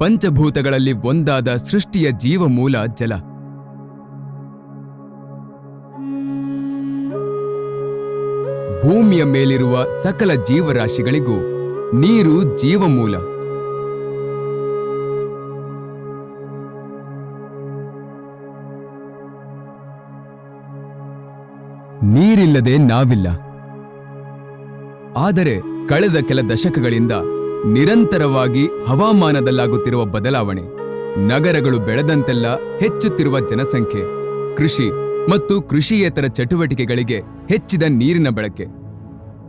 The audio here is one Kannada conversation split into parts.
ಪಂಚಭೂತಗಳಲ್ಲಿ ಒಂದಾದ ಸೃಷ್ಟಿಯ ಜೀವಮೂಲ ಜಲ. ಭೂಮಿಯ ಮೇಲಿರುವ ಸಕಲ ಜೀವರಾಶಿಗಳಿಗೂ ನೀರು ಜೀವಮೂಲ. ನೀರಿಲ್ಲದೆ ನಾವಿಲ್ಲ. ಆದರೆ ಕಳೆದ ಕೆಲ ದಶಕಗಳಿಂದ ನಿರಂತರವಾಗಿ ಹವಾಮಾನದಲ್ಲಾಗುತ್ತಿರುವ ಬದಲಾವಣೆ, ನಗರಗಳು ಬೆಳೆದಂತೆಲ್ಲ ಹೆಚ್ಚುತ್ತಿರುವ ಜನಸಂಖ್ಯೆ, ಕೃಷಿ ಮತ್ತು ಕೃಷಿಯೇತರ ಚಟುವಟಿಕೆಗಳಿಗೆ ಹೆಚ್ಚಿದ ನೀರಿನ ಬಳಕೆ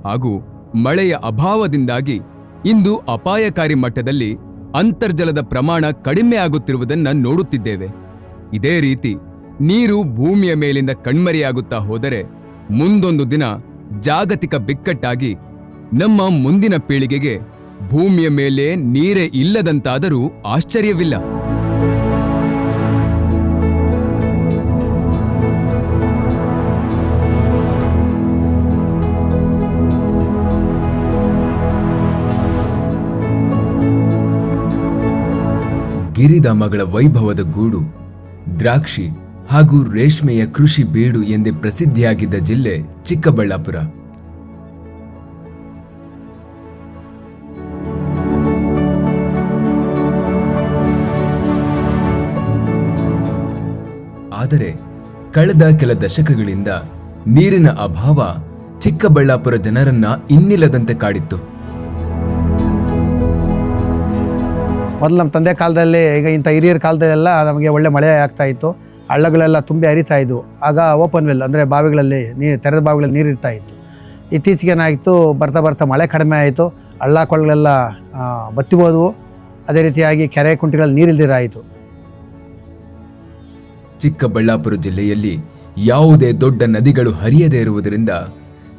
ಹಾಗೂ ಮಳೆಯ ಅಭಾವದಿಂದಾಗಿ ಇಂದು ಅಪಾಯಕಾರಿ ಮಟ್ಟದಲ್ಲಿ ಅಂತರ್ಜಲದ ಪ್ರಮಾಣ ಕಡಿಮೆ ಆಗುತ್ತಿರುವುದನ್ನು ನೋಡುತ್ತಿದ್ದೇವೆ. ಇದೇ ರೀತಿ ನೀರು ಭೂಮಿಯ ಮೇಲಿಂದ ಕಣ್ಮರೆಯಾಗುತ್ತಾ ಹೋದರೆ ಮುಂದೊಂದು ದಿನ ಜಾಗತಿಕ ಬಿಕ್ಕಟ್ಟಾಗಿ ನಮ್ಮ ಮುಂದಿನ ಪೀಳಿಗೆಗೆ ಭೂಮಿಯ ಮೇಲೆ ನೀರೇ ಇಲ್ಲದಂತಾದರೂ ಆಶ್ಚರ್ಯವಿಲ್ಲ. ಗಿರಿಧಾಮಗಳ ವೈಭವದ ಗೂಡು, ದ್ರಾಕ್ಷಿ ಹಾಗೂ ರೇಷ್ಮೆಯ ಕೃಷಿ ಬೀಡು ಎಂದೇ ಪ್ರಸಿದ್ಧಿಯಾಗಿದ್ದ ಜಿಲ್ಲೆ ಚಿಕ್ಕಬಳ್ಳಾಪುರ. ಆದರೆ ಕಳೆದ ಕೆಲ ದಶಕಗಳಿಂದ ನೀರಿನ ಅಭಾವ ಚಿಕ್ಕಬಳ್ಳಾಪುರ ಜನರನ್ನ ಇನ್ನಿಲ್ಲದಂತೆ ಕಾಡಿತ್ತು. ಮೊದಲು ನಮ್ಮ ತಂದೆ ಕಾಲದಲ್ಲಿ, ಈಗ ಇಂಥ ಹಿರಿಯರ ಕಾಲದಲ್ಲೆಲ್ಲ ನಮಗೆ ಒಳ್ಳೆ ಮಳೆ ಆಗ್ತಾ ಇತ್ತು. ಹಳ್ಳಗಳೆಲ್ಲ ತುಂಬಿ ಹರಿತಾ ಇದ್ವು. ಆಗ ಓಪನ್ ವೆಲ್ ಅಂದರೆ ಬಾವಿಗಳಲ್ಲಿ ತೆರೆದ ಬಾವಿಗಳಲ್ಲಿ ನೀರು ಇರ್ತಾ ಇತ್ತು. ಇತ್ತೀಚೆಗೆ ಏನಾಯಿತು, ಬರ್ತಾ ಬರ್ತಾ ಮಳೆ ಕಡಿಮೆ ಆಯಿತು, ಹಳ್ಳ ಕೊಳ್ಳಗಳೆಲ್ಲ ಬತ್ತಿ ಹೋದವು. ಅದೇ ರೀತಿಯಾಗಿ ಕೆರೆ ಕುಂಟೆಗಳಲ್ಲಿ ನೀರಿಲ್ದಿರ ಆಯಿತು. ಚಿಕ್ಕಬಳ್ಳಾಪುರ ಜಿಲ್ಲೆಯಲ್ಲಿ ಯಾವುದೇ ದೊಡ್ಡ ನದಿಗಳು ಹರಿಯದೇ ಇರುವುದರಿಂದ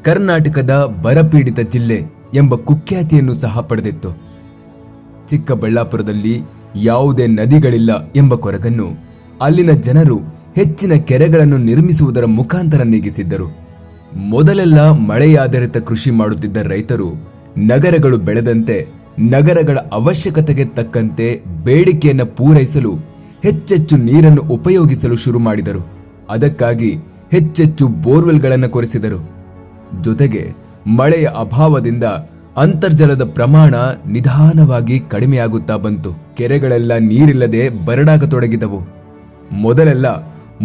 ಕರ್ನಾಟಕದ ಬರಪೀಡಿತ ಜಿಲ್ಲೆ ಎಂಬ ಕುಖ್ಯಾತಿಯನ್ನು ಸಹ ಪಡೆದಿತ್ತು. ಚಿಕ್ಕಬಳ್ಳಾಪುರದಲ್ಲಿ ಯಾವುದೇ ನದಿಗಳಿಲ್ಲ ಎಂಬ ಕೊರಗನ್ನು ಅಲ್ಲಿನ ಜನರು ಹೆಚ್ಚಿನ ಕೆರೆಗಳನ್ನು ನಿರ್ಮಿಸುವುದರ ಮುಖಾಂತರ ನೀಗಿಸಿದ್ದರು. ಮೊದಲೆಲ್ಲ ಮಳೆಯಾಧಾರಿತ ಕೃಷಿ ಮಾಡುತ್ತಿದ್ದ ರೈತರು ನಗರಗಳು ಬೆಳೆದಂತೆ ನಗರಗಳ ಅವಶ್ಯಕತೆಗೆ ತಕ್ಕಂತೆ ಬೇಡಿಕೆಯನ್ನು ಪೂರೈಸಲು ಹೆಚ್ಚೆಚ್ಚು ನೀರನ್ನು ಉಪಯೋಗಿಸಲು ಶುರು ಮಾಡಿದರು. ಅದಕ್ಕಾಗಿ ಹೆಚ್ಚೆಚ್ಚು ಬೋರ್ವೆಲ್ಗಳನ್ನು ಕೊರೆಸಿದರು. ಜೊತೆಗೆ ಮಳೆಯ ಅಭಾವದಿಂದ ಅಂತರ್ಜಲದ ಪ್ರಮಾಣ ನಿಧಾನವಾಗಿ ಕಡಿಮೆಯಾಗುತ್ತಾ ಬಂತು. ಕೆರೆಗಳೆಲ್ಲ ನೀರಿಲ್ಲದೆ ಬರಡಾಗತೊಡಗಿದವು. ಮೊದಲೆಲ್ಲ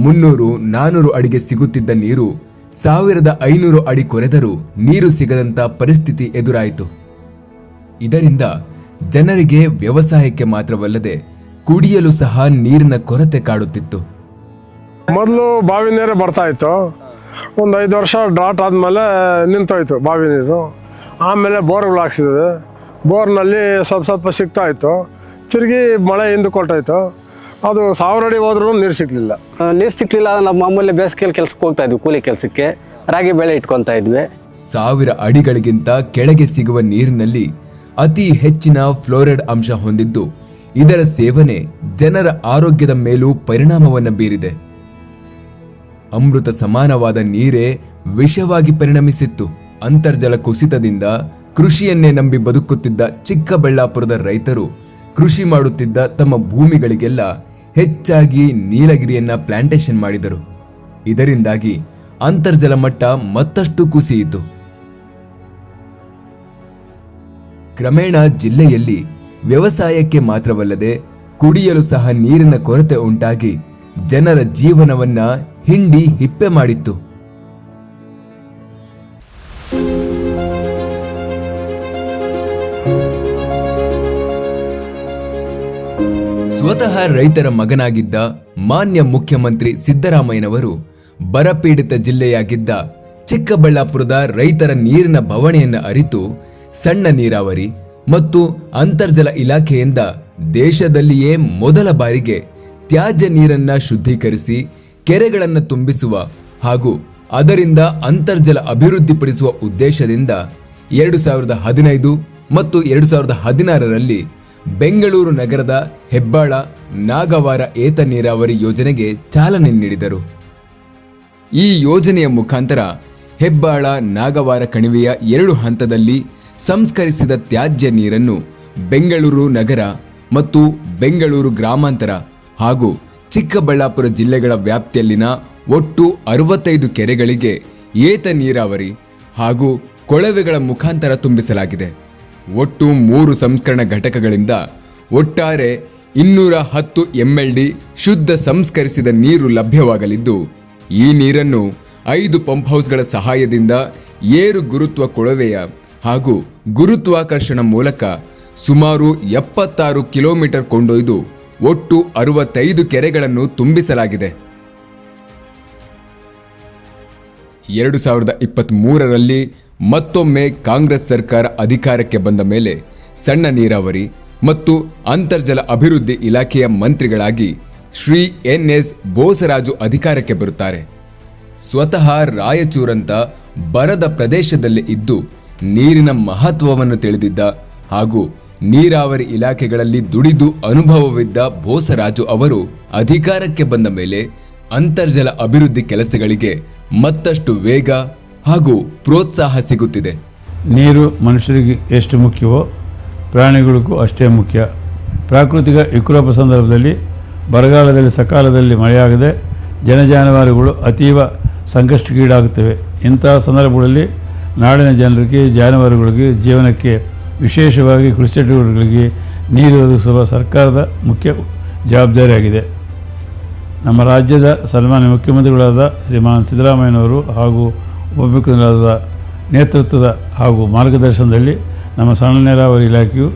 300-400 ಅಡಿಗೆ ಸಿಗುತ್ತಿದ್ದ ನೀರು 1500 ಅಡಿ ಕೊರೆದರೂ ನೀರು ಸಿಗದಂತ ಪರಿಸ್ಥಿತಿ ಎದುರಾಯಿತು. ಇದರಿಂದ ಜನರಿಗೆ ವ್ಯವಸಾಯಕ್ಕೆ ಮಾತ್ರವಲ್ಲದೆ ಕುಡಿಯಲು ಸಹ ನೀರಿನ ಕೊರತೆ ಕಾಡುತ್ತಿತ್ತು. ಮೊದಲು ಬಾವಿ ನೀರೇ ಬರ್ತಾ ಇತ್ತು. ಒಂದು 5 ವರ್ಷ ಡ್ರಾಟ್ ಆದಮೇಲೆ ನಿಂತೋಯ್ತು ಬಾವಿ ನೀರು. ಆಮೇಲೆ ಬೋರ್ಗಳು ಹಾಕ್ಸಿದ್ವಿ. ಬೋರ್ನಲ್ಲಿ ಸ್ವಲ್ಪ ಸಿಗ್ತಾ ಇತ್ತು. ತಿರುಗಿ ಮಳೆ ಹಿಂದಕ್ಕೆ ಕೊಟ್ಟಾಯ್ತು. ಅದು 1000 ಅಡಿ ಹೋದ್ರೂ ನೀರು ಸಿಗ್ಲಿಲ್ಲ. ನಮ್ಮ ಮಾಮೂಲಿ ಬೇಸಿಗೆಯಲ್ಲಿ ಕೆಲಸಕ್ಕೆ ಹೋಗ್ತಾ ಇದ್ವಿ, ಕೂಲಿ ಕೆಲಸಕ್ಕೆ. ರಾಗಿ ಬೆಳೆ ಇಟ್ಕೊತಾ ಇದ್ವಿ. 1000 ಅಡಿಗಳಿಗಿಂತ ಕೆಳಗೆ ಸಿಗುವ ನೀರಿನಲ್ಲಿ ಅತಿ ಹೆಚ್ಚಿನ ಫ್ಲೋರೈಡ್ ಅಂಶ ಹೊಂದಿದ್ದು, ಇದರ ಸೇವನೆ ಜನರ ಆರೋಗ್ಯದ ಮೇಲೂ ಪರಿಣಾಮವನ್ನು ಬೀರಿದೆ. ಅಮೃತ ಸಮಾನವಾದ ನೀರೇ ವಿಷವಾಗಿ ಪರಿಣಮಿಸಿತ್ತು. ಅಂತರ್ಜಲ ಕುಸಿತದಿಂದ ಕೃಷಿಯನ್ನೇ ನಂಬಿ ಬದುಕುತ್ತಿದ್ದ ಚಿಕ್ಕಬಳ್ಳಾಪುರದ ರೈತರು ಕೃಷಿ ಮಾಡುತ್ತಿದ್ದ ತಮ್ಮ ಭೂಮಿಗಳಿಗೆಲ್ಲ ಹೆಚ್ಚಾಗಿ ನೀಲಗಿರಿಯನ್ನ ಪ್ಲಾಂಟೇಶನ್ ಮಾಡಿದರು. ಇದರಿಂದಾಗಿ ಅಂತರ್ಜಲ ಮಟ್ಟ ಮತ್ತಷ್ಟು ಕುಸಿಯಿತು. ಕ್ರಮೇಣ ಜಿಲ್ಲೆಯಲ್ಲಿ ವ್ಯವಸಾಯಕ್ಕೆ ಮಾತ್ರವಲ್ಲದೆ ಕುಡಿಯಲು ಸಹ ನೀರಿನ ಕೊರತೆ ಉಂಟಾಗಿ ಜನರ ಜೀವನವನ್ನ ಹಿಂಡಿ ಹಿಪ್ಪೆ ಮಾಡಿತ್ತು. ಸ್ವತಃ ರೈತರ ಮಗನಾಗಿದ್ದ ಮಾನ್ಯ ಮುಖ್ಯಮಂತ್ರಿ ಸಿದ್ದರಾಮಯ್ಯನವರು ಬರಪೀಡಿತ ಜಿಲ್ಲೆಯಾಗಿದ್ದ ಚಿಕ್ಕಬಳ್ಳಾಪುರದ ರೈತರ ನೀರಿನ ಬವಣೆಯನ್ನು ಅರಿತು ಸಣ್ಣ ನೀರಾವರಿ ಮತ್ತು ಅಂತರ್ಜಲ ಇಲಾಖೆಯಿಂದ ದೇಶದಲ್ಲಿಯೇ ಮೊದಲ ಬಾರಿಗೆ ತ್ಯಾಜ್ಯ ನೀರನ್ನ ಶುದ್ಧೀಕರಿಸಿ ಕೆರೆಗಳನ್ನು ತುಂಬಿಸುವ ಹಾಗೂ ಅದರಿಂದ ಅಂತರ್ಜಲ ಅಭಿವೃದ್ಧಿಪಡಿಸುವ ಉದ್ದೇಶದಿಂದ 2015 ಮತ್ತು 2016ರಲ್ಲಿ ಬೆಂಗಳೂರು ನಗರದ ಹೆಬ್ಬಾಳ ನಾಗವಾರ ಏತ ನೀರಾವರಿ ಯೋಜನೆಗೆ ಚಾಲನೆ ನೀಡಿದರು. ಈ ಯೋಜನೆಯ ಮುಖಾಂತರ ಹೆಬ್ಬಾಳ ನಾಗವಾರ ಕಣಿವೆಯ 2 ಹಂತದಲ್ಲಿ ಸಂಸ್ಕರಿಸಿದ ತ್ಯಾಜ್ಯ ನೀರನ್ನು ಬೆಂಗಳೂರು ನಗರ ಮತ್ತು ಬೆಂಗಳೂರು ಗ್ರಾಮಾಂತರ ಹಾಗೂ ಚಿಕ್ಕಬಳ್ಳಾಪುರ ಜಿಲ್ಲೆಗಳ ವ್ಯಾಪ್ತಿಯಲ್ಲಿನ ಒಟ್ಟು 65 ಕೆರೆಗಳಿಗೆ ಏತ ನೀರಾವರಿ ಹಾಗೂ ಕೊಳವೆಗಳ ಮುಖಾಂತರ ತುಂಬಿಸಲಾಗಿದೆ. ಒಟ್ಟು 3 ಸಂಸ್ಕರಣಾ ಘಟಕಗಳಿಂದ ಒಟ್ಟಾರೆ 210 MLD ಶುದ್ಧ ಸಂಸ್ಕರಿಸಿದ ನೀರು ಲಭ್ಯವಾಗಲಿದ್ದು, ಈ ನೀರನ್ನು 5 ಪಂಪ್ ಹೌಸ್ಗಳ ಸಹಾಯದಿಂದ ಏರು ಗುರುತ್ವ ಕೊಳವೆಯ ಹಾಗೂ ಗುರುತ್ವಾಕರ್ಷಣ ಮೂಲಕ ಸುಮಾರು 76 ಕಿಲೋಮೀಟರ್ ಕೊಂಡೊಯ್ದು ಒಟ್ಟು 65 ಕೆರೆಗಳನ್ನು ತುಂಬಿಸಲಾಗಿದೆ. 2023ರಲ್ಲಿ ಮತ್ತೊಮ್ಮೆ ಕಾಂಗ್ರೆಸ್ ಸರ್ಕಾರ ಅಧಿಕಾರಕ್ಕೆ ಬಂದ ಮೇಲೆ ಸಣ್ಣ ನೀರಾವರಿ ಮತ್ತು ಅಂತರ್ಜಲ ಅಭಿವೃದ್ಧಿ ಇಲಾಖೆಯ ಮಂತ್ರಿಗಳಾಗಿ ಶ್ರೀ NS ಬೋಸರಾಜು ಅಧಿಕಾರಕ್ಕೆ ಬರುತ್ತಾರೆ. ಸ್ವತಃ ರಾಯಚೂರಂತ ಬರದ ಪ್ರದೇಶದಲ್ಲಿ ಇದ್ದು ನೀರಿನ ಮಹತ್ವವನ್ನು ತಿಳಿದಿದ್ದ ಹಾಗೂ ನೀರಾವರಿ ಇಲಾಖೆಗಳಲ್ಲಿ ದುಡಿದು ಅನುಭವವಿದ್ದ ಬೋಸರಾಜು ಅವರು ಅಧಿಕಾರಕ್ಕೆ ಬಂದ ಮೇಲೆ ಅಂತರ್ಜಲ ಅಭಿವೃದ್ಧಿ ಕೆಲಸಗಳಿಗೆ ಮತ್ತಷ್ಟು ವೇಗ ಹಾಗೂ ಪ್ರೋತ್ಸಾಹ ಸಿಗುತ್ತಿದೆ. ನೀರು ಮನುಷ್ಯರಿಗೆ ಎಷ್ಟು ಮುಖ್ಯವೋ ಪ್ರಾಣಿಗಳಿಗೂ ಅಷ್ಟೇ ಮುಖ್ಯ. ಪ್ರಾಕೃತಿಕ ವಿಕೋಪ ಸಂದರ್ಭದಲ್ಲಿ ಬರಗಾಲದಲ್ಲಿ ಸಕಾಲದಲ್ಲಿ ಮಳೆಯಾಗದೆ ಜನಜಾನುವಾರುಗಳು ಅತೀವ ಸಂಕಷ್ಟಕ್ಕೀಡಾಗುತ್ತವೆ. ಇಂತಹ ಸಂದರ್ಭಗಳಲ್ಲಿ ನಾಡಿನ ಜನರಿಗೆ, ಜಾನುವಾರುಗಳಿಗೆ ಜೀವನಕ್ಕೆ ವಿಶೇಷವಾಗಿ ಕೃಷಿ ಚಟುವಟಿಕೆಗಳಿಗೆ ನೀರು ಒದಗಿಸುವ ಸರ್ಕಾರದ ಮುಖ್ಯ ಜವಾಬ್ದಾರಿಯಾಗಿದೆ. ನಮ್ಮ ರಾಜ್ಯದ ಸನ್ಮಾನ್ಯ ಮುಖ್ಯಮಂತ್ರಿಗಳಾದ ಶ್ರೀಮಾನ್ ಸಿದ್ದರಾಮಯ್ಯನವರು ಹಾಗೂ ಉಪಮುಖ್ಯಮಂತ್ರಿಗಳಾದ ನೇತೃತ್ವದ ಹಾಗೂ ಮಾರ್ಗದರ್ಶನದಲ್ಲಿ ನಮ್ಮ ಸಣ್ಣ ನೀರಾವರಿ ಇಲಾಖೆಯು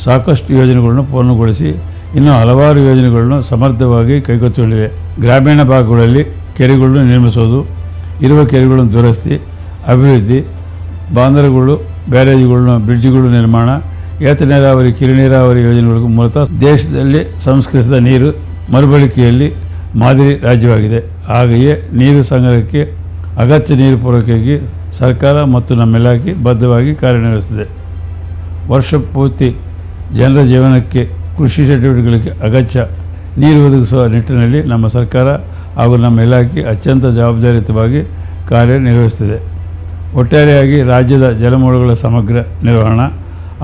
ಸಾಕಷ್ಟು ಯೋಜನೆಗಳನ್ನು ಪೂರ್ಣಗೊಳಿಸಿ ಇನ್ನೂ ಹಲವಾರು ಯೋಜನೆಗಳನ್ನು ಸಮರ್ಥವಾಗಿ ಕೈಗೆತ್ತಿಕೊಂಡಿದೆ. ಗ್ರಾಮೀಣ ಭಾಗಗಳಲ್ಲಿ ಕೆರೆಗಳನ್ನು ನಿರ್ಮಿಸುವುದು, ಇರುವ ಕೆರೆಗಳನ್ನು ದುರಸ್ತಿ, ಅಭಿವೃದ್ಧಿ, ಬಾಂಧರಗಳು, ಬ್ಯಾರೇಜ್ಗಳನ್ನು, ಬ್ರಿಡ್ಜ್ಗಳು ನಿರ್ಮಾಣ, ಏತ ನೀರಾವರಿ, ಕಿರು ನೀರಾವರಿ ಯೋಜನೆಗಳಿಗೂ ಮೂಲತಃ ದೇಶದಲ್ಲಿ ಸಂಸ್ಕರಿಸಿದ ನೀರು ಮರುಬಳಕೆಯಲ್ಲಿ ಮಾದರಿ ರಾಜ್ಯವಾಗಿದೆ. ಹಾಗೆಯೇ ನೀರು ಸಂಗ್ರಹಕ್ಕೆ ಅಗತ್ಯ ನೀರು ಪೂರೈಕೆಗೆ ಸರ್ಕಾರ ಮತ್ತು ನಮ್ಮ ಇಲಾಖೆ ಬದ್ಧವಾಗಿ ಕಾರ್ಯನಿರ್ವಹಿಸುತ್ತಿದೆ. ವರ್ಷ ಪೂರ್ತಿ ಜನರ ಜೀವನಕ್ಕೆ, ಕೃಷಿ ಚಟುವಟಿಕೆಗಳಿಗೆ ಅಗತ್ಯ ನೀರು ಒದಗಿಸುವ ನಿಟ್ಟಿನಲ್ಲಿ ನಮ್ಮ ಸರ್ಕಾರ ಹಾಗೂ ನಮ್ಮ ಇಲಾಖೆ ಅತ್ಯಂತ ಜವಾಬ್ದಾರಿಯುತವಾಗಿ ಕಾರ್ಯನಿರ್ವಹಿಸುತ್ತಿದೆ. ಒಟ್ಟಾರೆಯಾಗಿ ರಾಜ್ಯದ ಜಲಮೂಲಗಳ ಸಮಗ್ರ ನಿರ್ವಹಣೆ,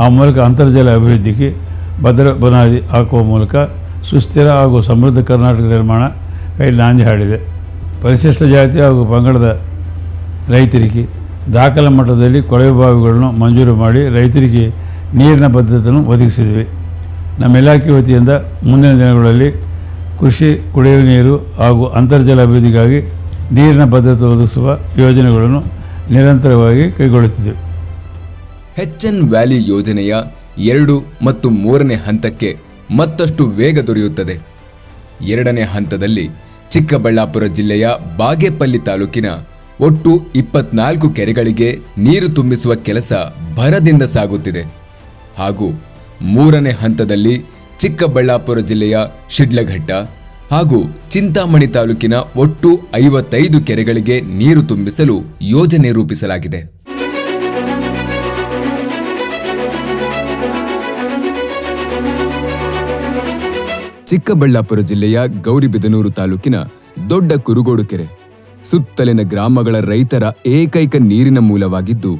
ಆ ಮೂಲಕ ಅಂತರ್ಜಲ ಅಭಿವೃದ್ಧಿಗೆ ಭದ್ರ ಬುನಾದಿ ಹಾಕುವ ಮೂಲಕ ಸುಸ್ಥಿರ ಹಾಗೂ ಸಮೃದ್ಧ ಕರ್ನಾಟಕ ನಿರ್ಮಾಣ ಕೈ ನಾಂದಿ ಹಾಡಿದೆ. ಪರಿಶಿಷ್ಟ ಜಾತಿ ಹಾಗೂ ಪಂಗಡದ ರೈತರಿಗೆ ದಾಖಲೆ ಮಟ್ಟದಲ್ಲಿ ಕೊಳವೆ ಬಾವಿಗಳನ್ನು ಮಂಜೂರು ಮಾಡಿ ರೈತರಿಗೆ ನೀರಿನ ಭದ್ರತೆಯನ್ನು ಒದಗಿಸಿದ್ವಿ. ನಮ್ಮ ಇಲಾಖೆ ವತಿಯಿಂದ ಮುಂದಿನ ದಿನಗಳಲ್ಲಿ ಕೃಷಿ, ಕುಡಿಯುವ ನೀರು ಹಾಗೂ ಅಂತರ್ಜಲ ಅಭಿವೃದ್ಧಿಗಾಗಿ ನೀರಿನ ಭದ್ರತೆ ಒದಗಿಸುವ ಯೋಜನೆಗಳನ್ನು ನಿರಂತರವಾಗಿ ಕೈಗೊಳ್ಳುತ್ತಿದೆ. HN ವ್ಯಾಲಿ ಯೋಜನೆಯ 2 ಮತ್ತು 3ನೇ ಹಂತಕ್ಕೆ ಮತ್ತಷ್ಟು ವೇಗ ದೊರೆಯುತ್ತದೆ. 2ನೇ ಹಂತದಲ್ಲಿ ಚಿಕ್ಕಬಳ್ಳಾಪುರ ಜಿಲ್ಲೆಯ ಬಾಗೇಪಲ್ಲಿ ತಾಲೂಕಿನ ಒಟ್ಟು 24 ಕೆರೆಗಳಿಗೆ ನೀರು ತುಂಬಿಸುವ ಕೆಲಸ ಭರದಿಂದ ಸಾಗುತ್ತಿದೆ. ಹಾಗೂ 3ನೇ ಹಂತದಲ್ಲಿ ಚಿಕ್ಕಬಳ್ಳಾಪುರ ಜಿಲ್ಲೆಯ ಶಿಡ್ಲಘಟ್ಟ ಹಾಗೂ ಚಿಂತಾಮಣಿ ತಾಲೂಕಿನ ಒಟ್ಟು 55 ಕೆರೆಗಳಿಗೆ ನೀರು ತುಂಬಿಸಲು ಯೋಜನೆ ರೂಪಿಸಲಾಗಿದೆ. ಚಿಕ್ಕಬಳ್ಳಾಪುರ ಜಿಲ್ಲೆಯ ಗೌರಿಬಿದನೂರು ತಾಲೂಕಿನ ದೊಡ್ಡ ಕುರುಗೋಡು ಕೆರೆ ಸುತ್ತಲಿನ ಗ್ರಾಮಗಳ ರೈತರ ಏಕೈಕ ನೀರಿನ ಮೂಲವಾಗಿದ್ದು,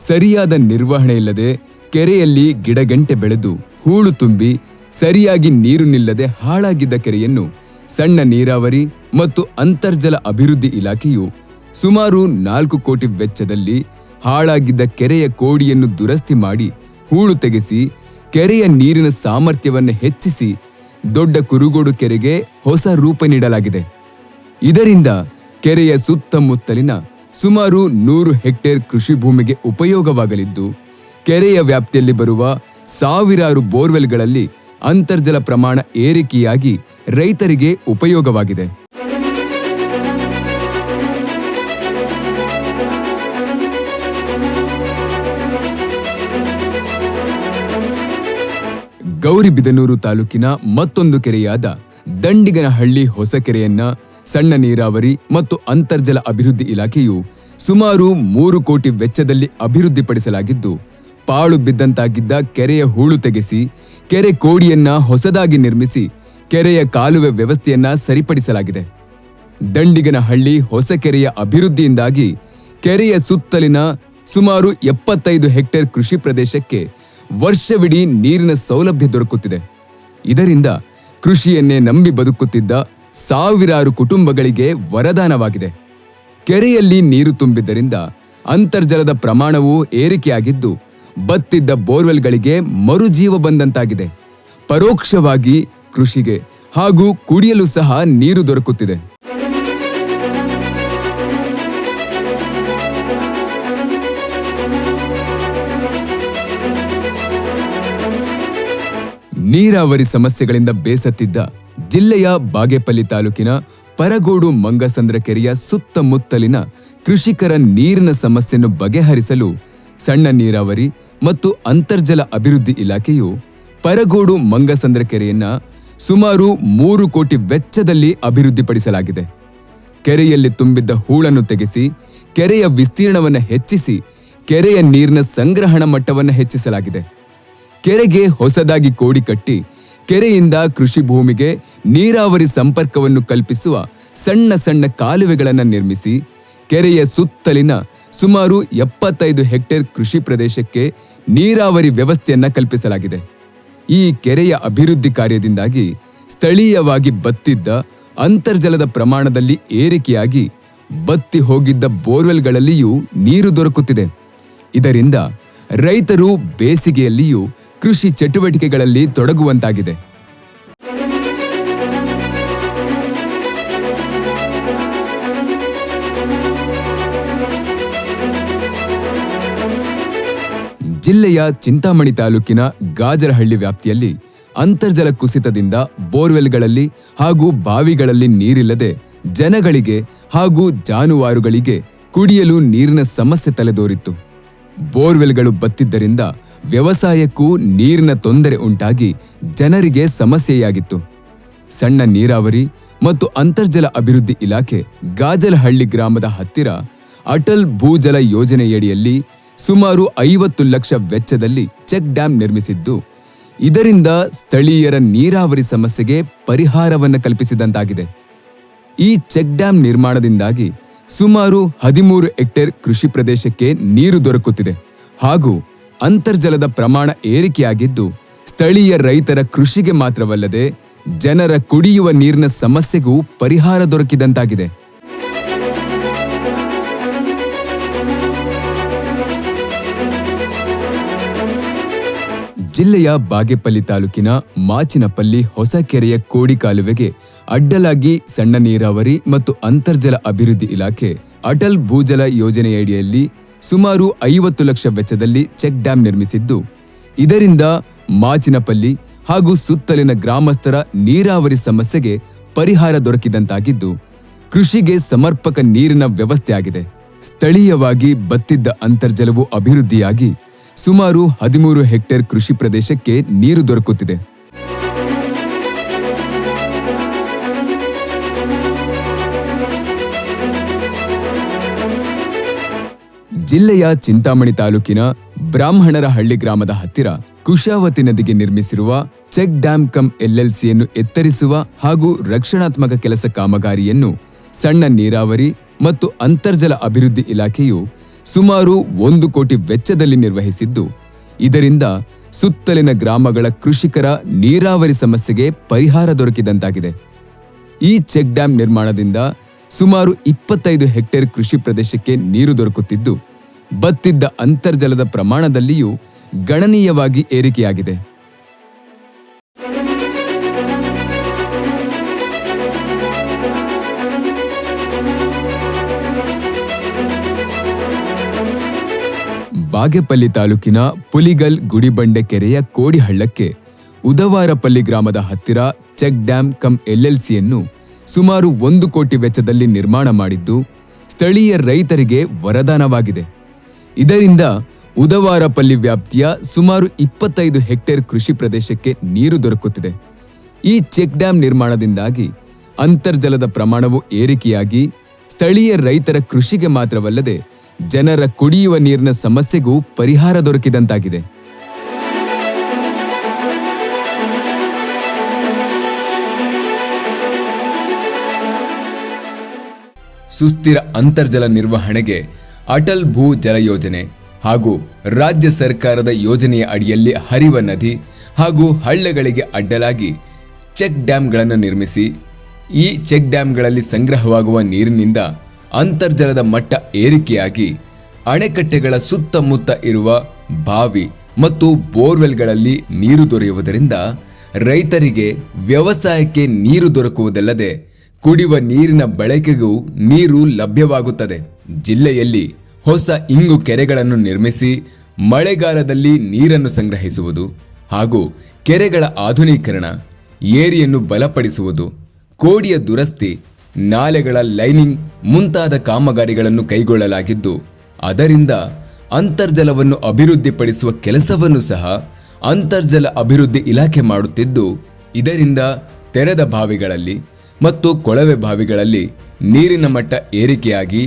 ಸರಿಯಾದ ನಿರ್ವಹಣೆ ಇಲ್ಲದೆ ಕೆರೆಯಲ್ಲಿ ಗಿಡಗಂಟೆ ಬೆಳೆದು ಹೂಳು ತುಂಬಿ ಸರಿಯಾಗಿ ನೀರು ನಿಲ್ಲದೆ ಹಾಳಾಗಿದ್ದ ಕೆರೆಯನ್ನು ಸಣ್ಣ ನೀರಾವರಿ ಮತ್ತು ಅಂತರ್ಜಲ ಅಭಿವೃದ್ಧಿ ಇಲಾಖೆಯು ಸುಮಾರು 4 ಕೋಟಿ ವೆಚ್ಚದಲ್ಲಿ ಹಾಳಾಗಿದ್ದ ಕೆರೆಯ ಕೋಡಿಯನ್ನು ದುರಸ್ತಿ ಮಾಡಿ ಹೂಳು ತೆಗೆಸಿ ಕೆರೆಯ ನೀರಿನ ಸಾಮರ್ಥ್ಯವನ್ನು ಹೆಚ್ಚಿಸಿ ದೊಡ್ಡ ಕುರುಗೋಡು ಕೆರೆಗೆ ಹೊಸ ರೂಪ ನೀಡಲಾಗಿದೆ. ಇದರಿಂದ ಕೆರೆಯ ಸುತ್ತಮುತ್ತಲಿನ ಸುಮಾರು 100 ಹೆಕ್ಟೇರ್ ಕೃಷಿ ಭೂಮಿಗೆ ಉಪಯೋಗವಾಗಲಿದ್ದು, ಕೆರೆಯ ವ್ಯಾಪ್ತಿಯಲ್ಲಿ ಬರುವ ಸಾವಿರಾರು ಬೋರ್ವೆಲ್ಗಳಲ್ಲಿ ಅಂತರ್ಜಲ ಪ್ರಮಾಣ ಏರಿಕೆಯಾಗಿ ರೈತರಿಗೆ ಉಪಯೋಗವಾಗಿದೆ. ಗೌರಿಬಿದನೂರು ತಾಲೂಕಿನ ಮತ್ತೊಂದು ಕೆರೆಯಾದ ದಂಡಿಗನಹಳ್ಳಿ ಹೊಸ ಕೆರೆಯನ್ನ ಸಣ್ಣ ನೀರಾವರಿ ಮತ್ತು ಅಂತರ್ಜಲ ಅಭಿವೃದ್ಧಿ ಇಲಾಖೆಯು ಸುಮಾರು 3 ಕೋಟಿ ವೆಚ್ಚದಲ್ಲಿ ಅಭಿವೃದ್ಧಿಪಡಿಸಲಾಗಿದ್ದು, ಪಾಳು ಬಿದ್ದಂತಾಗಿದ್ದ ಕೆರೆಯ ಹೂಳು ತೆಗೆಸಿ ಕೆರೆ ಕೋಡಿಯನ್ನ ಹೊಸದಾಗಿ ನಿರ್ಮಿಸಿ ಕೆರೆಯ ಕಾಲುವೆ ವ್ಯವಸ್ಥೆಯನ್ನ ಸರಿಪಡಿಸಲಾಗಿದೆ. ದಂಡಿಗನಹಳ್ಳಿ ಹೊಸ ಕೆರೆಯ ಅಭಿವೃದ್ಧಿಯಿಂದಾಗಿ ಕೆರೆಯ ಸುತ್ತಲಿನ ಸುಮಾರು 75 ಹೆಕ್ಟೇರ್ ಕೃಷಿ ಪ್ರದೇಶಕ್ಕೆ ವರ್ಷವಿಡೀ ನೀರಿನ ಸೌಲಭ್ಯ ದೊರಕುತ್ತಿದೆ. ಇದರಿಂದ ಕೃಷಿಯನ್ನೇ ನಂಬಿ ಬದುಕುತ್ತಿದ್ದ ಸಾವಿರಾರು ಕುಟುಂಬಗಳಿಗೆ ವರದಾನವಾಗಿದೆ. ಕೆರೆಯಲ್ಲಿ ನೀರು ತುಂಬಿದ್ದರಿಂದ ಅಂತರ್ಜಲದ ಪ್ರಮಾಣವೂ ಏರಿಕೆಯಾಗಿದ್ದು ಬತ್ತಿದ್ದ ಬೋರ್ವೆಲ್ಗಳಿಗೆ ಮರುಜೀವ ಬಂದಂತಾಗಿದೆ. ಪರೋಕ್ಷವಾಗಿ ಕೃಷಿಗೆ ಹಾಗೂ ಕುಡಿಯಲು ಸಹ ನೀರು ದೊರಕುತ್ತಿದೆ. ನೀರಾವರಿ ಸಮಸ್ಯೆಗಳಿಂದ ಬೇಸತ್ತಿದ್ದ ಜಿಲ್ಲೆಯ ಬಾಗೇಪಲ್ಲಿ ತಾಲೂಕಿನ ಪರಗೋಡು ಮಂಗಸಂದ್ರ ಕೆರೆಯ ಸುತ್ತಮುತ್ತಲಿನ ಕೃಷಿಕರ ನೀರಿನ ಸಮಸ್ಯೆಯನ್ನು ಬಗೆಹರಿಸಲು ಸಣ್ಣ ನೀರಾವರಿ ಮತ್ತು ಅಂತರ್ಜಲ ಅಭಿವೃದ್ಧಿ ಇಲಾಖೆಯು ಪರಗೋಡು ಮಂಗಸಂದ್ರ ಕೆರೆಯನ್ನ ಸುಮಾರು 3 ಕೋಟಿ ವೆಚ್ಚದಲ್ಲಿ ಅಭಿವೃದ್ಧಿಪಡಿಸಲಾಗಿದೆ. ಕೆರೆಯಲ್ಲಿ ತುಂಬಿದ್ದ ಹೂಳನ್ನು ತೆಗೆಸಿ ಕೆರೆಯ ವಿಸ್ತೀರ್ಣವನ್ನು ಹೆಚ್ಚಿಸಿ ಕೆರೆಯ ನೀರಿನ ಸಂಗ್ರಹಣ ಮಟ್ಟವನ್ನು ಹೆಚ್ಚಿಸಲಾಗಿದೆ. ಕೆರೆಗೆ ಹೊಸದಾಗಿ ಕೋಡಿ ಕಟ್ಟಿ ಕೆರೆಯಿಂದ ಕೃಷಿ ಭೂಮಿಗೆ ನೀರಾವರಿ ಸಂಪರ್ಕವನ್ನು ಕಲ್ಪಿಸುವ ಸಣ್ಣ ಸಣ್ಣ ಕಾಲುವೆಗಳನ್ನು ನಿರ್ಮಿಸಿ ಕೆರೆಯ ಸುತ್ತಲಿನ ಸುಮಾರು 75 ಹೆಕ್ಟೇರ್ ಕೃಷಿ ಪ್ರದೇಶಕ್ಕೆ ನೀರಾವರಿ ವ್ಯವಸ್ಥೆಯನ್ನ ಕಲ್ಪಿಸಲಾಗಿದೆ. ಈ ಕೆರೆಯ ಅಭಿವೃದ್ಧಿ ಕಾರ್ಯದಿಂದಾಗಿ ಸ್ಥಳೀಯವಾಗಿ ಬತ್ತಿದ್ದ ಅಂತರ್ಜಲದ ಪ್ರಮಾಣದಲ್ಲಿ ಏರಿಕೆಯಾಗಿ ಬತ್ತಿ ಹೋಗಿದ್ದ ಬೋರ್ವೆಲ್ಗಳಲ್ಲಿಯೂ ನೀರು ದೊರಕುತ್ತಿದೆ. ಇದರಿಂದ ರೈತರು ಬೇಸಿಗೆಯಲ್ಲಿಯೂ ಕೃಷಿ ಚಟುವಟಿಕೆಗಳಲ್ಲಿ ತೊಡಗುವಂತಾಗಿದೆ. ಜಿಲ್ಲೆಯ ಚಿಂತಾಮಣಿ ತಾಲೂಕಿನ ಗಾಜರಹಳ್ಳಿ ವ್ಯಾಪ್ತಿಯಲ್ಲಿ ಅಂತರ್ಜಲ ಕುಸಿತದಿಂದ ಬೋರ್ವೆಲ್ಗಳಲ್ಲಿ ಹಾಗೂ ಬಾವಿಗಳಲ್ಲಿ ನೀರಿಲ್ಲದೆ ಜನಗಳಿಗೆ ಹಾಗೂ ಜಾನುವಾರುಗಳಿಗೆ ಕುಡಿಯಲು ನೀರಿನ ಸಮಸ್ಯೆ ತಲೆದೋರಿತ್ತು. ಬೋರ್ವೆಲ್ಗಳು ಬತ್ತಿದ್ದರಿಂದ ವ್ಯವಸಾಯಕ್ಕೂ ನೀರಿನ ತೊಂದರೆ ಉಂಟಾಗಿ ಜನರಿಗೆ ಸಮಸ್ಯೆಯಾಗಿತ್ತು. ಸಣ್ಣ ನೀರಾವರಿ ಮತ್ತು ಅಂತರ್ಜಲ ಅಭಿವೃದ್ಧಿ ಇಲಾಖೆ ಗಾಜಲಹಳ್ಳಿ ಗ್ರಾಮದ ಹತ್ತಿರ ಅಟಲ್ ಭೂಜಲ ಯೋಜನೆಯಡಿಯಲ್ಲಿ ಸುಮಾರು 50 ಲಕ್ಷ ವೆಚ್ಚದಲ್ಲಿ ಚೆಕ್ ಡ್ಯಾಂ ನಿರ್ಮಿಸಿದ್ದು, ಇದರಿಂದ ಸ್ಥಳೀಯರ ನೀರಾವರಿ ಸಮಸ್ಯೆಗೆ ಪರಿಹಾರವನ್ನು ಕಲ್ಪಿಸಿದಂತಾಗಿದೆ. ಈ ಚೆಕ್ ಡ್ಯಾಂ ನಿರ್ಮಾಣದಿಂದಾಗಿ ಸುಮಾರು 13 ಹೆಕ್ಟೇರ್ ಕೃಷಿ ಪ್ರದೇಶಕ್ಕೆ ನೀರು ದೊರಕುತ್ತಿದೆ ಹಾಗೂ ಅಂತರ್ಜಲದ ಪ್ರಮಾಣ ಏರಿಕೆಯಾಗಿದ್ದು ಸ್ಥಳೀಯ ರೈತರ ಕೃಷಿಗೆ ಮಾತ್ರವಲ್ಲದೆ ಜನರ ಕುಡಿಯುವ ನೀರಿನ ಸಮಸ್ಯೆಗೂ ಪರಿಹಾರ ದೊರಕಿದಂತಾಗಿದೆ. ಜಿಲ್ಲೆಯ ಬಾಗೇಪಲ್ಲಿ ತಾಲೂಕಿನ ಮಾಚಿನಪಲ್ಲಿ ಹೊಸ ಕೆರೆಯ ಕೋಡಿ ಕಾಲುವೆಗೆ ಅಡ್ಡಲಾಗಿ ಸಣ್ಣ ನೀರಾವರಿ ಮತ್ತು ಅಂತರ್ಜಲ ಅಭಿವೃದ್ಧಿ ಇಲಾಖೆ ಅಟಲ್ ಭೂಜಲ ಯೋಜನೆಯಡಿಯಲ್ಲಿ ಸುಮಾರು 50 ಲಕ್ಷ ವೆಚ್ಚದಲ್ಲಿ ಚೆಕ್ ಡ್ಯಾಂ ನಿರ್ಮಿಸಿದ್ದು, ಇದರಿಂದ ಮಾಚಿನಪಲ್ಲಿ ಹಾಗೂ ಸುತ್ತಲಿನ ಗ್ರಾಮಸ್ಥರ ನೀರಾವರಿ ಸಮಸ್ಯೆಗೆ ಪರಿಹಾರ ದೊರಕಿದಂತಾಗಿದ್ದು ಕೃಷಿಗೆ ಸಮರ್ಪಕ ನೀರಿನ ವ್ಯವಸ್ಥೆಯಾಗಿದೆ. ಸ್ಥಳೀಯವಾಗಿ ಬತ್ತಿದ್ದ ಅಂತರ್ಜಲವು ಅಭಿವೃದ್ಧಿಯಾಗಿ ಸುಮಾರು 13 ಹೆಕ್ಟೇರ್ ಕೃಷಿ ಪ್ರದೇಶಕ್ಕೆ ನೀರು ದೊರಕುತ್ತಿದೆ. ಜಿಲ್ಲೆಯ ಚಿಂತಾಮಣಿ ತಾಲೂಕಿನ ಬ್ರಾಹ್ಮಣರ ಹಳ್ಳಿ ಗ್ರಾಮದ ಹತ್ತಿರ ಕುಶಾವತಿ ನದಿಗೆ ನಿರ್ಮಿಸಿರುವ ಚೆಕ್ ಡ್ಯಾಂ ಕಮ್ LLCಯನ್ನು ಎತ್ತರಿಸುವ ಹಾಗೂ ರಕ್ಷಣಾತ್ಮಕ ಕೆಲಸ ಕಾಮಗಾರಿಯನ್ನು ಸಣ್ಣ ನೀರಾವರಿ ಮತ್ತು ಅಂತರ್ಜಲ ಅಭಿವೃದ್ಧಿ ಇಲಾಖೆಯು ಸುಮಾರು 1 ಕೋಟಿ ವೆಚ್ಚದಲ್ಲಿ ನಿರ್ವಹಿಸಿದ್ದು, ಇದರಿಂದ ಸುತ್ತಲಿನ ಗ್ರಾಮಗಳ ಕೃಷಿಕರ ನೀರಾವರಿ ಸಮಸ್ಯೆಗೆ ಪರಿಹಾರ ದೊರಕಿದಂತಾಗಿದೆ. ಈ ಚೆಕ್ ಡ್ಯಾಂ ನಿರ್ಮಾಣದಿಂದ ಸುಮಾರು 25 ಹೆಕ್ಟೇರ್ ಕೃಷಿ ಪ್ರದೇಶಕ್ಕೆ ನೀರು ದೊರಕುತ್ತಿದ್ದು, ಬತ್ತಿದ್ದ ಅಂತರ್ಜಲದ ಪ್ರಮಾಣದಲ್ಲಿಯೂ ಗಣನೀಯವಾಗಿ ಏರಿಕೆಯಾಗಿದೆ. ಬಾಗೇಪಲ್ಲಿ ತಾಲೂಕಿನ ಪುಲಿಗಲ್ ಗುಡಿಬಂಡೆ ಕೆರೆಯ ಕೋಡಿ ಹಳ್ಳಕ್ಕೆ ಉದವಾರಪಲ್ಲಿ ಗ್ರಾಮದ ಹತ್ತಿರ ಚೆಕ್ ಡ್ಯಾಂ ಕಮ್ LLCಯನ್ನು ಸುಮಾರು 1 ಕೋಟಿ ವೆಚ್ಚದಲ್ಲಿ ನಿರ್ಮಾಣ ಮಾಡಿದ್ದು ಸ್ಥಳೀಯ ರೈತರಿಗೆ ವರದಾನವಾಗಿದೆ. ಇದರಿಂದ ಉದವಾರಪಲ್ಲಿ ವ್ಯಾಪ್ತಿಯ ಸುಮಾರು 25 ಹೆಕ್ಟೇರ್ ಕೃಷಿ ಪ್ರದೇಶಕ್ಕೆ ನೀರು ದೊರಕುತ್ತಿದೆ. ಈ ಚೆಕ್ ಡ್ಯಾಂ ನಿರ್ಮಾಣದಿಂದಾಗಿ ಅಂತರ್ಜಲದ ಪ್ರಮಾಣವು ಏರಿಕೆಯಾಗಿ ಸ್ಥಳೀಯ ರೈತರ ಕೃಷಿಗೆ ಮಾತ್ರವಲ್ಲದೆ ಜನರ ಕುಡಿಯುವ ನೀರಿನ ಸಮಸ್ಯೆಗೂ ಪರಿಹಾರ ದೊರಕಿದಂತಾಗಿದೆ. ಸುಸ್ಥಿರ ಅಂತರ್ಜಲ ನಿರ್ವಹಣೆಗೆ ಅಟಲ್ ಭೂ ಜಲ ಯೋಜನೆ ಹಾಗೂ ರಾಜ್ಯ ಸರ್ಕಾರದ ಯೋಜನೆಯ ಅಡಿಯಲ್ಲಿ ಹರಿವ ನದಿ ಹಾಗೂ ಹಳ್ಳಗಳಿಗೆ ಅಡ್ಡಲಾಗಿ ಚೆಕ್ ಡ್ಯಾಂಗಳನ್ನು ನಿರ್ಮಿಸಿ ಈ ಚೆಕ್ ಡ್ಯಾಂಗಳಲ್ಲಿ ಸಂಗ್ರಹವಾಗುವ ನೀರಿನಿಂದ ಅಂತರ್ಜಲದ ಮಟ್ಟ ಏರಿಕೆಯಾಗಿ ಅಣೆಕಟ್ಟೆಗಳ ಸುತ್ತಮುತ್ತ ಇರುವ ಬಾವಿ ಮತ್ತು ಬೋರ್ವೆಲ್ಗಳಲ್ಲಿ ನೀರು ದೊರೆಯುವುದರಿಂದ ರೈತರಿಗೆ ವ್ಯವಸಾಯಕ್ಕೆ ನೀರು ದೊರಕುವುದಲ್ಲದೆ ಕುಡಿಯುವ ನೀರಿನ ಬಳಕೆಗೂ ನೀರು ಲಭ್ಯವಾಗುತ್ತದೆ. ಜಿಲ್ಲೆಯಲ್ಲಿ ಹೊಸ ಇಂಗು ಕೆರೆಗಳನ್ನು ನಿರ್ಮಿಸಿ ಮಳೆಗಾಲದಲ್ಲಿ ನೀರನ್ನು ಸಂಗ್ರಹಿಸುವುದು ಹಾಗೂ ಕೆರೆಗಳ ಆಧುನೀಕರಣ, ಏರಿಯನ್ನು ಬಲಪಡಿಸುವುದು, ಕೋಡಿಯ ದುರಸ್ತಿ, ನಾಲೆಗಳ ಲೈನಿಂಗ್ ಮುಂತಾದ ಕಾಮಗಾರಿಗಳನ್ನು ಕೈಗೊಳ್ಳಲಾಗಿದ್ದು ಅದರಿಂದ ಅಂತರ್ಜಲವನ್ನು ಅಭಿವೃದ್ಧಿಪಡಿಸುವ ಕೆಲಸವನ್ನು ಸಹ ಅಂತರ್ಜಲ ಅಭಿವೃದ್ಧಿ ಇಲಾಖೆ ಮಾಡುತ್ತಿದ್ದು ಇದರಿಂದ ತೆರೆದ ಬಾವಿಗಳಲ್ಲಿ ಮತ್ತು ಕೊಳವೆ ಬಾವಿಗಳಲ್ಲಿ ನೀರಿನ ಮಟ್ಟ ಏರಿಕೆಯಾಗಿ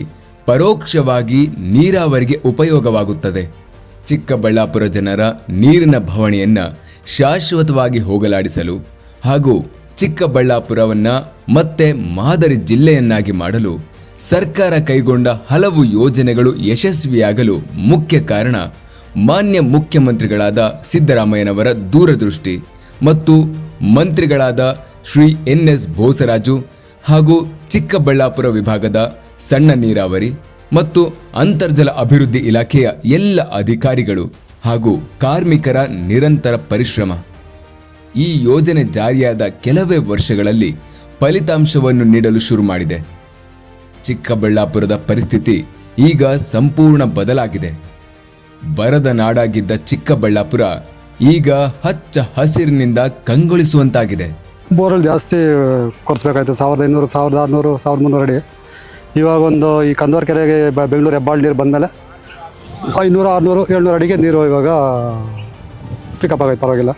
ಪರೋಕ್ಷವಾಗಿ ನೀರಾವರಿಗೆ ಉಪಯೋಗವಾಗುತ್ತದೆ. ಚಿಕ್ಕಬಳ್ಳಾಪುರ ಜನರ ನೀರಿನ ಬವಣೆಯನ್ನ ಶಾಶ್ವತವಾಗಿ ಹೋಗಲಾಡಿಸಲು ಹಾಗೂ ಚಿಕ್ಕಬಳ್ಳಾಪುರವನ್ನ ಮತ್ತೆ ಮಾದರಿ ಜಿಲ್ಲೆಯನ್ನಾಗಿ ಮಾಡಲು ಸರ್ಕಾರ ಕೈಗೊಂಡ ಹಲವು ಯೋಜನೆಗಳು ಯಶಸ್ವಿಯಾಗಲು ಮುಖ್ಯ ಕಾರಣ ಮಾನ್ಯ ಮುಖ್ಯಮಂತ್ರಿಗಳಾದ ಸಿದ್ದರಾಮಯ್ಯನವರ ದೂರದೃಷ್ಟಿ ಮತ್ತು ಮಂತ್ರಿಗಳಾದ ಶ್ರೀ ಎನ್.ಎಸ್. ಬೋಸರಾಜು ಹಾಗೂ ಚಿಕ್ಕಬಳ್ಳಾಪುರ ವಿಭಾಗದ ಸಣ್ಣ ನೀರಾವರಿ ಮತ್ತು ಅಂತರ್ಜಲ ಅಭಿವೃದ್ಧಿ ಇಲಾಖೆಯ ಎಲ್ಲ ಅಧಿಕಾರಿಗಳು ಹಾಗೂ ಕಾರ್ಮಿಕರ ನಿರಂತರ ಪರಿಶ್ರಮ. ಈ ಯೋಜನೆ ಜಾರಿಯಾದ ಕೆಲವೇ ವರ್ಷಗಳಲ್ಲಿ ಫಲಿತಾಂಶವನ್ನು ನೀಡಲು ಶುರು ಮಾಡಿದೆ. ಚಿಕ್ಕಬಳ್ಳಾಪುರದ ಪರಿಸ್ಥಿತಿ ಈಗ ಸಂಪೂರ್ಣ ಬದಲಾಗಿದೆ. ಬರದ ನಾಡಾಗಿದ್ದ ಚಿಕ್ಕಬಳ್ಳಾಪುರ ಈಗ ಹಚ್ಚ ಹಸಿರಿನಿಂದ ಕಂಗೊಳಿಸುವಂತಾಗಿದೆ. ಬೋರ್ವೆಲ್ ಜಾಸ್ತಿ ಕೊರೆಸ್ಬೇಕಾಯ್ತು, 1500, 1600, 1300 ಅಡಿ. ಇವಾಗ ಈ ಕಂದೋರ್ ಕೆರೆಗೆ ಬೆಂಗಳೂರು ಹೆಬ್ಬಾಳು ನೀರು ಬಂದಮೇಲೆ 500, 600, 700 ಅಡಿಗೆ ನೀರು ಇವಾಗ ಪಿಕಪ್ ಆಗೈತೆ, ಪರವಾಗಿಲ್ಲ.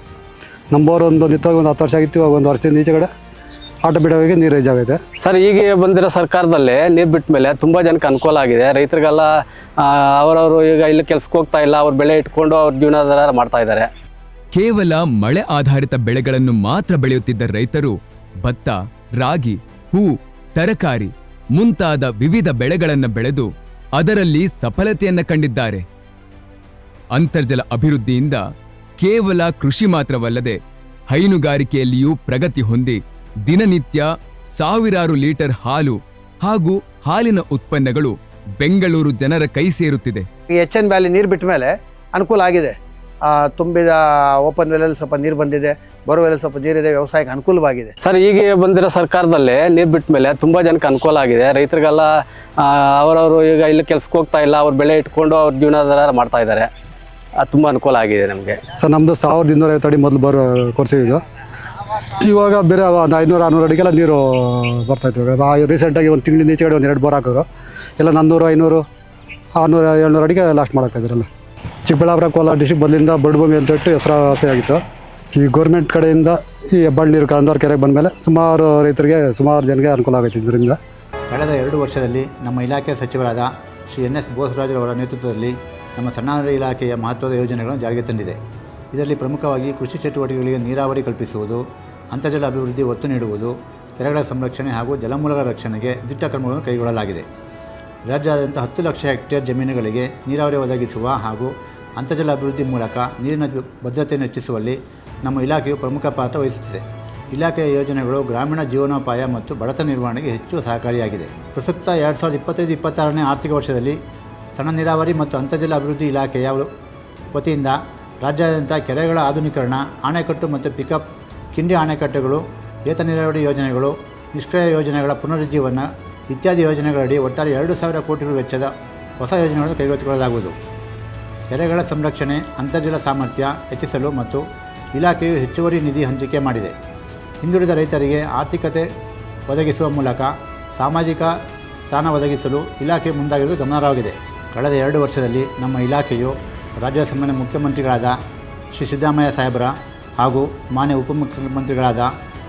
ನಮ್ಮ ಬೋರ್ ನಿಂತಾಗ 10 ವರ್ಷ ಆಗಿತ್ತು, ಇವಾಗ 1 ವರ್ಷದಿಂದ ಈಚೆ ಕಡೆ ಆಟೋಮೆಟಿಕ್ಕಾಗಿ ನೀರು ರೇಜ್ ಆಗೈತೆ. ಸರ್, ಈಗ ಬಂದಿರೋ ಸರ್ಕಾರದಲ್ಲಿ ನೀರು ಬಿಟ್ಟ ಮೇಲೆ ತುಂಬ ಜನಕ್ಕೆ ಅನುಕೂಲ ಆಗಿದೆ. ರೈತರಿಗೆಲ್ಲ ಅವರವರು ಈಗ ಇಲ್ಲಿ ಕೆಲ್ಸಕ್ಕೆ ಹೋಗ್ತಾ ಇಲ್ಲ, ಅವ್ರು ಬೆಳೆ ಇಟ್ಕೊಂಡು ಅವ್ರ ಜೀವನಾಧಾರ ಮಾಡ್ತಾ ಇದ್ದಾರೆ. ಕೇವಲ ಮಳೆ ಆಧಾರಿತ ಬೆಳೆಗಳನ್ನು ಮಾತ್ರ ಬೆಳೆಯುತ್ತಿದ್ದ ರೈತರು ಭತ್ತ, ರಾಗಿ, ಹೂ, ತರಕಾರಿ ಮುಂತಾದ ವಿವಿಧ ಬೆಳೆಗಳನ್ನು ಬೆಳೆದು ಅದರಲ್ಲಿ ಸಫಲತೆಯನ್ನ ಕಂಡಿದ್ದಾರೆ. ಅಂತರ್ಜಲ ಅಭಿವೃದ್ಧಿಯಿಂದ ಕೇವಲ ಕೃಷಿ ಮಾತ್ರವಲ್ಲದೆ ಹೈನುಗಾರಿಕೆಯಲ್ಲಿಯೂ ಪ್ರಗತಿ ಹೊಂದಿ ದಿನನಿತ್ಯ ಸಾವಿರಾರು ಲೀಟರ್ ಹಾಲು ಹಾಗೂ ಹಾಲಿನ ಉತ್ಪನ್ನಗಳು ಬೆಂಗಳೂರು ಜನರ ಕೈ ಸೇರುತ್ತಿದೆ. ಈ HN ವ್ಯಾಲಿ ನೀರು ಬಿಟ್ಟ ಮೇಲೆ ಅನುಕೂಲ ಆಗಿದೆ. ತುಂಬಿದ ಓಪನ್ ವೆಲಲ್ಲಿ ಸ್ವಲ್ಪ ನೀರು ಬಂದಿದೆ, ಬೋರ್ವೆಲ್ ಸ್ವಲ್ಪ ನೀರಿದೆ, ವ್ಯವಸಾಯಕ್ಕೆ ಅನುಕೂಲವಾಗಿದೆ. ಸರ್, ಈಗ ಬಂದಿರೋ ಸರ್ಕಾರದಲ್ಲಿ ನೀರು ಬಿಟ್ಟ ಮೇಲೆ ತುಂಬ ಜನಕ್ಕೆ ಅನುಕೂಲ ಆಗಿದೆ. ರೈತರಿಗೆಲ್ಲ ಅವರವರು ಈಗ ಇಲ್ಲಿ ಕೆಲ್ಸಕ್ಕೆ ಹೋಗ್ತಾ ಇಲ್ಲ, ಅವ್ರು ಬೆಳೆ ಇಟ್ಕೊಂಡು ಅವ್ರ ಜೀವನಾಧಾರ ಮಾಡ್ತಾ ಇದ್ದಾರೆ. ಅದು ತುಂಬ ಅನುಕೂಲ ಆಗಿದೆ ನಮಗೆ. ಸರ್, ನಮ್ಮದು 1250 ಅಡಿ ಮೊದಲು ಕೊರೆಸಿದ್ದು. ಇವಾಗ ಬೇರೆ 500, 600 ಅಡಿಗೆಲ್ಲ ನೀರು ಬರ್ತಾಯಿತ್ತು. ರೀಸೆಂಟಾಗಿ 1 ತಿಂಗಳಿಂದ ಈಚೆ ಕಡೆ 1-2 ಬೋರ್ ಹಾಕಿದ್ರು. ಎಲ್ಲ 400, 500, 600, 700 ಅಡಿಗೆ ಲಾಸ್ಟ್ ಮಾಡಾಕ್ತಾಯಿದ್ರಲ್ಲ. ಚಿಕ್ಕಬಳ್ಳಾಪುರ, ಕೋಲಾರ ಡಿಸ್ಟ್ರಿಕ್ಟ್ ಬದಲಿಂದ ಬಡಭೂಮಿ ಅಂತ ಇಟ್ಟು ಹೆಸರುವಾಸಿಯಾಗಿತ್ತು. ಈ ಗೌರ್ಮೆಂಟ್ ಕಡೆಯಿಂದ ಈ ಹೆಬ್ಬಾಳು ನೀರು ಕಂದೋರ್ ಕೆರೆಗೆ ಬಂದಮೇಲೆ ಸುಮಾರು ರೈತರಿಗೆ, ಸುಮಾರು ಜನರಿಗೆ ಅನುಕೂಲ ಆಗೈತೆ ಇದರಿಂದ. ಕಳೆದ 2 ವರ್ಷದಲ್ಲಿ ನಮ್ಮ ಇಲಾಖೆ ಸಚಿವರಾದ ಶ್ರೀ ಎನ್.ಎಸ್. ಬೋಸರಾಜರವರ ನೇತೃತ್ವದಲ್ಲಿ ನಮ್ಮ ಸಣ್ಣ ಇಲಾಖೆಯ ಮಹತ್ವದ ಯೋಜನೆಗಳನ್ನು ಜಾರಿಗೆ ತಂದಿದೆ. ಇದರಲ್ಲಿ ಪ್ರಮುಖವಾಗಿ ಕೃಷಿ ಚಟುವಟಿಕೆಗಳಿಗೆ ನೀರಾವರಿ ಕಲ್ಪಿಸುವುದು, ಅಂತರ್ಜಲ ಅಭಿವೃದ್ಧಿ ಒತ್ತು ನೀಡುವುದು, ಕೆರೆಗಳ ಸಂರಕ್ಷಣೆ ಹಾಗೂ ಜಲಮೂಲಗಳ ರಕ್ಷಣೆಗೆ ದಿಟ್ಟ ಕ್ರಮಗಳನ್ನು ಕೈಗೊಳ್ಳಲಾಗಿದೆ. ರಾಜ್ಯಾದ್ಯಂತ 10 ಲಕ್ಷ ಹೆಕ್ಟೇರ್ ಜಮೀನುಗಳಿಗೆ ನೀರಾವರಿ ಒದಗಿಸುವ ಹಾಗೂ ಅಂತರ್ಜಲ ಅಭಿವೃದ್ಧಿ ಮೂಲಕ ನೀರಿನ ಭದ್ರತೆಯನ್ನು ಹೆಚ್ಚಿಸುವಲ್ಲಿ ನಮ್ಮ ಇಲಾಖೆಯು ಪ್ರಮುಖ ಪಾತ್ರ ವಹಿಸುತ್ತಿದೆ. ಇಲಾಖೆಯ ಯೋಜನೆಗಳು ಗ್ರಾಮೀಣ ಜೀವನೋಪಾಯ ಮತ್ತು ಬಡತನ ನಿರ್ವಹಣೆಗೆ ಹೆಚ್ಚು ಸಹಕಾರಿಯಾಗಿದೆ. ಪ್ರಸಕ್ತ 2025-26ನೇ ಆರ್ಥಿಕ ವರ್ಷದಲ್ಲಿ ಸಣ್ಣ ನೀರಾವರಿ ಮತ್ತು ಅಂತರ್ಜಲ ಅಭಿವೃದ್ಧಿ ಇಲಾಖೆಯ ವತಿಯಿಂದ ರಾಜ್ಯಾದ್ಯಂತ ಕೆರೆಗಳ ಆಧುನೀಕರಣ, ಅಣೆಕಟ್ಟು ಮತ್ತು ಪಿಕಪ್, ಕಿಂಡಿ ಅಣೆಕಟ್ಟೆಗಳು, ಏತ ನೀರಾವರಿ ಯೋಜನೆಗಳು, ನಿಷ್ಕ್ರಿಯ ಯೋಜನೆಗಳ ಪುನರುಜ್ಜೀವನ ಇತ್ಯಾದಿ ಯೋಜನೆಗಳಡಿ ಒಟ್ಟಾರೆ 2,000 ಕೋಟಿ ರು ವೆಚ್ಚದ ಹೊಸ ಯೋಜನೆಗಳನ್ನು ಕೈಗೆತ್ತಿಕೊಳ್ಳಲಾಗುವುದು. ಕೆರೆಗಳ ಸಂರಕ್ಷಣೆ, ಅಂತರ್ಜಲ ಸಾಮರ್ಥ್ಯ ಹೆಚ್ಚಿಸಲು ಮತ್ತು ಇಲಾಖೆಯು ಹೆಚ್ಚುವರಿ ನಿಧಿ ಹಂಚಿಕೆ ಮಾಡಿದೆ. ಹಿಂದುಳಿದ ರೈತರಿಗೆ ಆರ್ಥಿಕತೆ ಒದಗಿಸುವ ಮೂಲಕ ಸಾಮಾಜಿಕ ಸ್ಥಾನ ಒದಗಿಸಲು ಇಲಾಖೆ ಮುಂದಾಗಿರುವುದು ಗಮನಾರ್ಹವಾಗಿದೆ. ಕಳೆದ 2 ವರ್ಷದಲ್ಲಿ ನಮ್ಮ ಇಲಾಖೆಯು ರಾಜ್ಯದ ಸನ್ಮಾನ್ಯ ಮುಖ್ಯಮಂತ್ರಿಗಳಾದ ಶ್ರೀ ಸಿದ್ದರಾಮಯ್ಯ ಸಾಹೇಬರ ಹಾಗೂ ಮಾನ್ಯ ಉಪಮುಖ್ಯಮಂತ್ರಿಗಳಾದ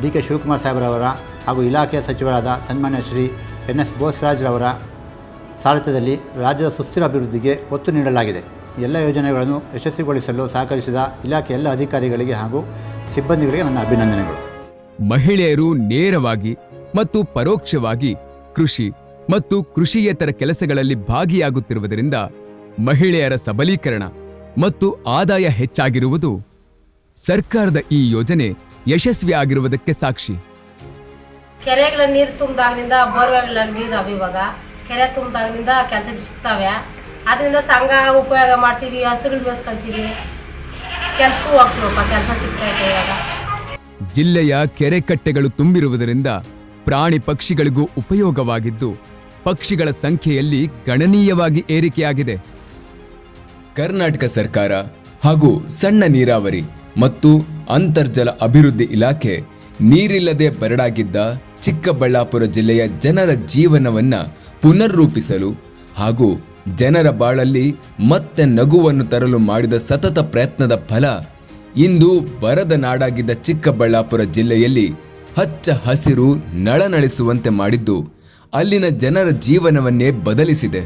ಡಿ.ಕೆ. ಶಿವಕುಮಾರ್ ಸಾಹೇಬರವರ ಹಾಗೂ ಇಲಾಖೆಯ ಸಚಿವರಾದ ಸನ್ಮಾನ್ಯ ಶ್ರೀ ಎನ್.ಎಸ್. ಬೋಸರಾಜ್ರವರ ಸಾರಥ್ಯದಲ್ಲಿ ರಾಜ್ಯದ ಸುಸ್ಥಿರ ಅಭಿವೃದ್ಧಿಗೆ ಒತ್ತು ನೀಡಲಾಗಿದೆ. ಎಲ್ಲ ಯೋಜನೆಗಳನ್ನು ಯಶಸ್ವಿಗೊಳಿಸಲು ಸಹಕರಿಸಿದ ಇಲಾಖೆಯ ಎಲ್ಲ ಅಧಿಕಾರಿಗಳಿಗೆ ಹಾಗೂ ಸಿಬ್ಬಂದಿಗಳಿಗೆ ನನ್ನ ಅಭಿನಂದನೆಗಳು. ಮಹಿಳೆಯರು ನೇರವಾಗಿ ಮತ್ತು ಪರೋಕ್ಷವಾಗಿ ಕೃಷಿ ಮತ್ತು ಕೃಷಿಯೇತರ ಕೆಲಸಗಳಲ್ಲಿ ಭಾಗಿಯಾಗುತ್ತಿರುವುದರಿಂದ ಮಹಿಳೆಯರ ಸಬಲೀಕರಣ ಮತ್ತು ಆದಾಯ ಹೆಚ್ಚಾಗಿರುವುದು ಸರ್ಕಾರದ ಈ ಯೋಜನೆ ಯಶಸ್ವಿ ಆಗಿರುವುದಕ್ಕೆ ಸಾಕ್ಷಿ. ಕೆರೆಗಳ ನೀರು ತುಂಬಿದಾಗಿನಿಂದ ಬೋರ್ವೆಲ್ ನೀರು ಇವಾಗ ಕೆರೆ ತುಂಬಿದಾಗಿನಿಂದ ಕೆಲಸ ಸಿಗ್ತಾವೆ. ಅದರಿಂದ ಸಂಘ ಉಪಯೋಗ ಮಾಡ್ತೀವಿ, ಹಸುಗಳು ಮೇಸ್ಕೊಂತೀವಿ, ಕೆಲ್ಸಕ್ಕೂ ಹೋಗ್ತೀವಪ್ಪ, ಕೆಲಸ ಸಿಗ್ತೈತೆ ಇವಾಗ. ಜಿಲ್ಲೆಯ ಕೆರೆ ಕಟ್ಟೆಗಳು ತುಂಬಿರುವುದರಿಂದ ಪ್ರಾಣಿ ಪಕ್ಷಿಗಳಿಗೂ ಉಪಯೋಗವಾಗಿದ್ದು ಪಕ್ಷಿಗಳ ಸಂಖ್ಯೆಯಲ್ಲಿ ಗಣನೀಯವಾಗಿ ಏರಿಕೆಯಾಗಿದೆ. ಕರ್ನಾಟಕ ಸರ್ಕಾರ ಹಾಗೂ ಸಣ್ಣ ನೀರಾವರಿ ಮತ್ತು ಅಂತರ್ಜಲ ಅಭಿವೃದ್ಧಿ ಇಲಾಖೆ ನೀರಿಲ್ಲದೆ ಬರಡಾಗಿದ್ದ ಚಿಕ್ಕಬಳ್ಳಾಪುರ ಜಿಲ್ಲೆಯ ಜನರ ಜೀವನವನ್ನ ಪುನರ್ರೂಪಿಸಲು ಹಾಗೂ ಜನರ ಬಾಳಲ್ಲಿ ಮತ್ತೆ ನಗುವನ್ನು ತರಲು ಮಾಡಿದ ಸತತ ಪ್ರಯತ್ನದ ಫಲ ಇಂದು ಬರದ ನಾಡಾಗಿದ್ದ ಚಿಕ್ಕಬಳ್ಳಾಪುರ ಜಿಲ್ಲೆಯಲ್ಲಿ ಹಚ್ಚ ಹಸಿರು ನಳನಳಿಸುವಂತೆ ಮಾಡಿದ್ದು ಅಲ್ಲಿನ ಜನರ ಜೀವನವನ್ನೇ ಬದಲಿಸಿದೆ.